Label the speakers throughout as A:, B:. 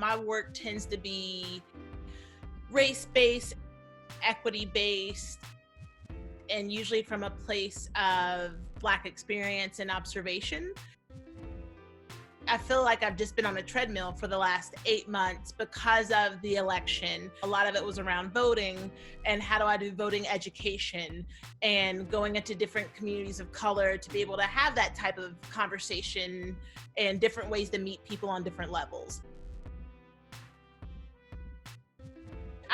A: My work tends to be race-based, equity-based, and usually from a place of Black experience and observation. I feel like I've just been on a treadmill for the last 8 months because of the election. A lot of it was around voting and how do I do voting education and going into different communities of color to be able to have that type of conversation and different ways to meet people on different levels.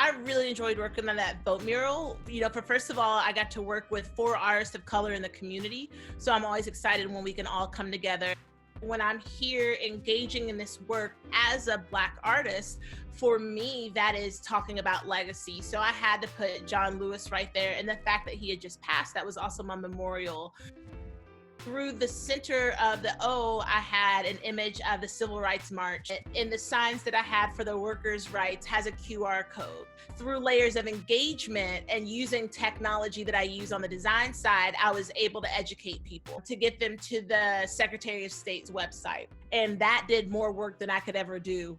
A: I really enjoyed working on that vote mural. For first of all, I got to work with 4 artists of color in the community. So I'm always excited when we can all come together. When I'm here engaging in this work as a Black artist, for me, that is talking about legacy. So I had to put John Lewis right there. And the fact that he had just passed, that was also my memorial. Through the center of the O, I had an image of the Civil Rights March. In the signs that I had for the workers' rights has a QR code. Through layers of engagement and using technology that I use on the design side, I was able to educate people to get them to the Secretary of State's website. And that did more work than I could ever do.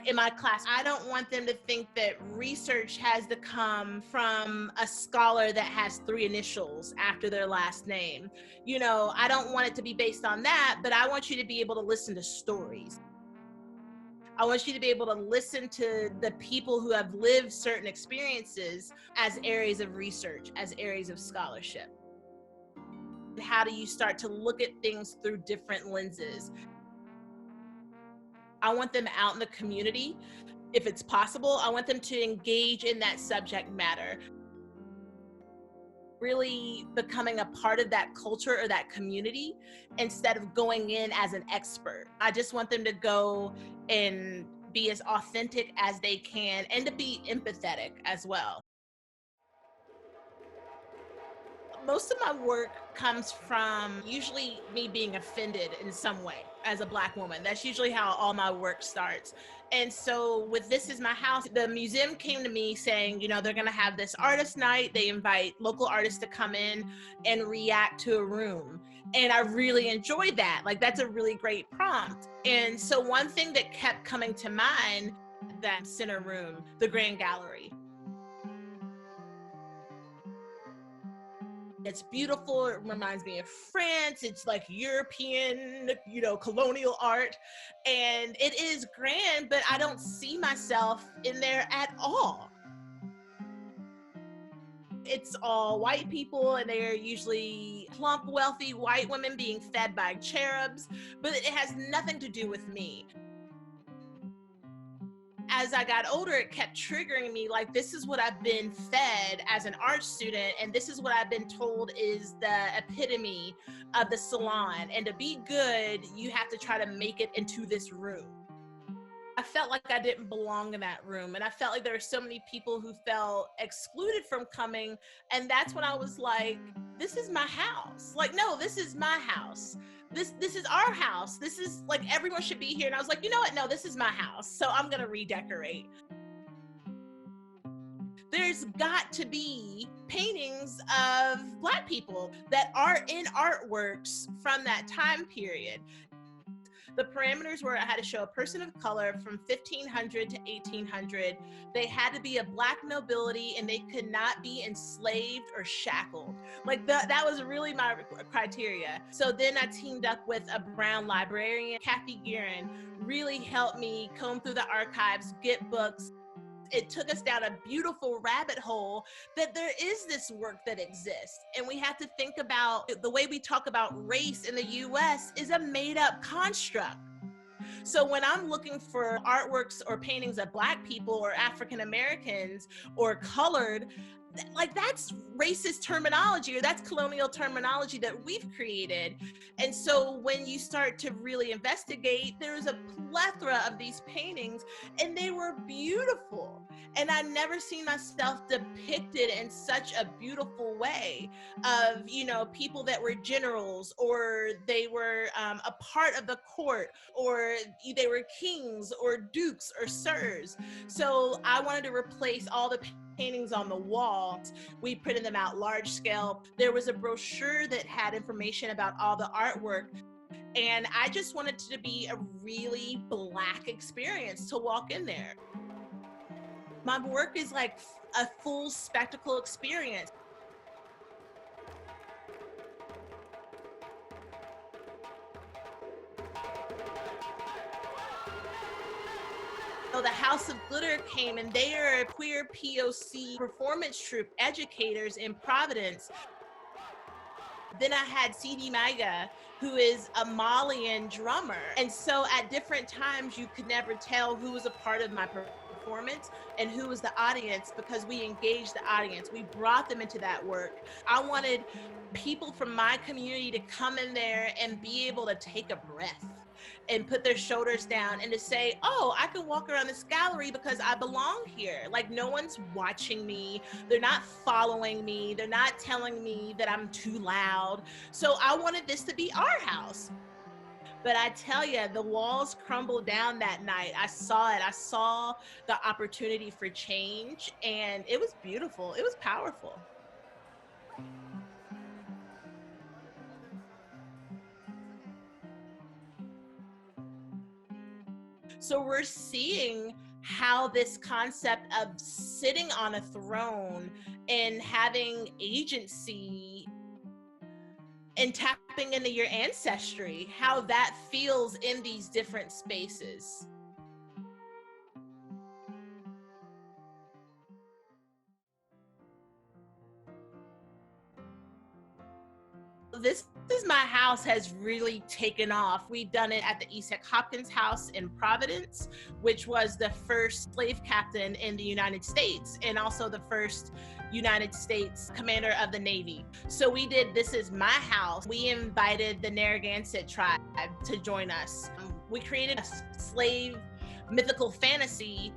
A: In my class, I don't want them to think that research has to come from a scholar that has 3 initials after their last name. I don't want it to be based on that, but I want you to be able to listen to stories. I want you to be able to listen to the people who have lived certain experiences as areas of research, as areas of scholarship. How do you start to look at things through different lenses? I want them out in the community. If it's possible, I want them to engage in that subject matter. Really becoming a part of that culture or that community instead of going in as an expert. I just want them to go and be as authentic as they can and to be empathetic as well. Most of my work comes from usually me being offended in some way as a Black woman. That's usually how all my work starts. And so with This Is My House, the museum came to me saying, they're going to have this artist night. They invite local artists to come in and react to a room. And I really enjoyed that. That's a really great prompt. And so one thing that kept coming to mind, that center room, the Grand Gallery. It's beautiful. It reminds me of France. It's like European, colonial art. And it is grand, but I don't see myself in there at all. It's all white people, and they're usually plump, wealthy white women being fed by cherubs, but it has nothing to do with me. As I got older, it kept triggering me, this is what I've been fed as an art student, and this is what I've been told is the epitome of the salon. And to be good, you have to try to make it into this room. I felt like I didn't belong in that room, and I felt like there were so many people who felt excluded from coming, and that's when I was like, this is my house. No, this is my house. This is our house. This is everyone should be here. And I was like, you know what? No, this is my house. So I'm going to redecorate. There's got to be paintings of Black people that are in artworks from that time period. The parameters were I had to show a person of color from 1500 to 1800. They had to be a Black nobility, and they could not be enslaved or shackled. That was really my criteria. So then I teamed up with a Brown librarian, Kathy Guerin, really helped me comb through the archives, get books. It took us down a beautiful rabbit hole that there is this work that exists. And we have to think about the way we talk about race in the US is a made up construct. So when I'm looking for artworks or paintings of Black people or African Americans or colored, that's racist terminology, or that's colonial terminology that we've created. And so when you start to really investigate, there's a plethora of these paintings, and they were beautiful. And I've never seen myself depicted in such a beautiful way of, people that were generals, or they were a part of the court, or they were kings or dukes or sirs. So I wanted to replace all the paintings on the wall. We printed them out large scale. There was a brochure that had information about all the artwork. And I just wanted it to be a really Black experience to walk in there. My work is like a full spectacle experience. So the House of Glitter came, and they are a queer POC performance troupe educators in Providence. Then I had CD Maiga, who is a Malian drummer. And so at different times, you could never tell who was a part of my performance and who was the audience, because we engaged the audience. We brought them into that work. I wanted people from my community to come in there and be able to take a breath and put their shoulders down and to say, oh, I can walk around this gallery because I belong here. Like, no one's watching me. They're not following me. They're not telling me that I'm too loud. So I wanted this to be our house. But I tell you, the walls crumbled down that night. I saw it. I saw the opportunity for change, and it was beautiful. It was powerful. So we're seeing how this concept of sitting on a throne and having agency and tapping into your ancestry, how that feels in these different spaces. This is my house has really taken off. We've done it at the Isaac Hopkins House in Providence, which was the first slave captain in the United States and also the first United States commander of the Navy. So we did This Is My House. We invited the Narragansett tribe to join us. We created a slave mythical fantasy.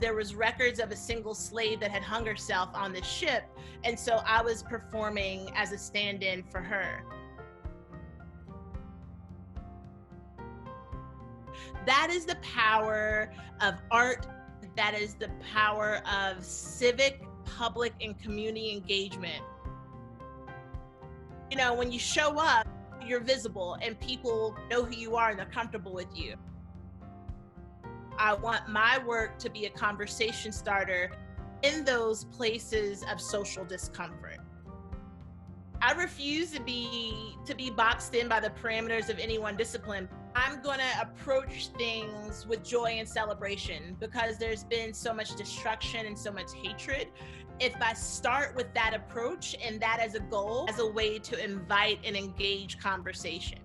A: There was records of a single slave that had hung herself on the ship. And so I was performing as a stand-in for her. That is the power of art. That is the power of civic, public, and community engagement. You know, when you show up, you're visible and people know who you are and they're comfortable with you. I want my work to be a conversation starter in those places of social discomfort. I refuse to be boxed in by the parameters of any one discipline. I'm going to approach things with joy and celebration because there's been so much destruction and so much hatred. If I start with that approach and that as a goal, as a way to invite and engage conversation,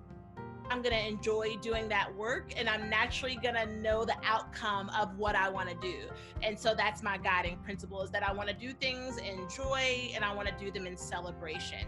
A: I'm going to enjoy doing that work, and I'm naturally going to know the outcome of what I want to do. And so that's my guiding principle, is that I want to do things in joy and I want to do them in celebration.